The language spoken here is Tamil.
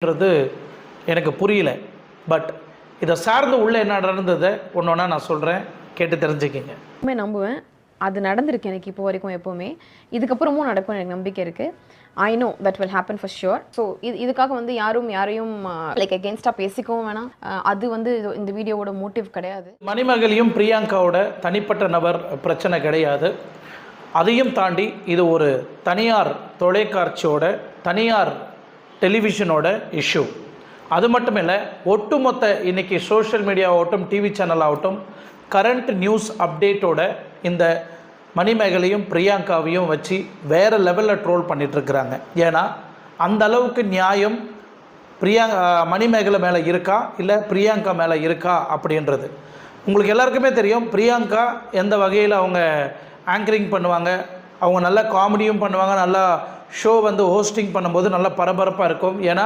ன்றது எனக்கு புரியல. பட் இதை சார்ந்து உள்ள என்ன நடந்ததை ஒன்று ஒன்றா நான் சொல்கிறேன், கேட்டு தெரிஞ்சுக்கிங்க. நம்புவேன், அது நடந்திருக்கு எனக்கு இப்போ வரைக்கும். எப்போவுமே இதுக்கப்புறமும் நடக்கும் எனக்கு நம்பிக்கை இருக்குது. I know that will happen for sure. So இதுக்காக வந்து யாரையும் லைக் அகேன்ஸ்டாக பேசிக்கவும் வேணாம். அது வந்து இந்த வீடியோவோட மோட்டிவ் கிடையாது. மணிமேகலையும் பிரியங்காவோட தனிப்பட்ட நபர் பிரச்சனை கிடையாது. அதையும் தாண்டி இது ஒரு தனியார் தொலைக்காட்சியோட, தனியார் டெலிவிஷனோட இஷ்யூ. அது மட்டும் இல்லை, ஒட்டுமொத்த இன்றைக்கி சோஷியல் மீடியா ஆகட்டும், டிவி சேனல் ஆகட்டும், கரண்ட் நியூஸ் அப்டேட்டோட இந்த மணிமேகலையும் பிரியங்காவையும் வச்சு வேறு லெவலில் ட்ரோல் பண்ணிகிட்ருக்குறாங்க. ஏன்னா அந்த அளவுக்கு நியாயம் மணிமேகலை மேலே இருக்கா இல்லை பிரியங்கா மேலே இருக்கா அப்படின்றது உங்களுக்கு எல்லாருக்குமே தெரியும். பிரியங்கா எந்த வகையில் அவங்க ஆங்கரிங் பண்ணுவாங்க, அவங்க நல்லா காமெடியும் பண்ணுவாங்க, நல்லா ஷோ வந்து ஹோஸ்டிங் பண்ணும்போது நல்லா பரபரப்பாக இருக்கும். ஏன்னா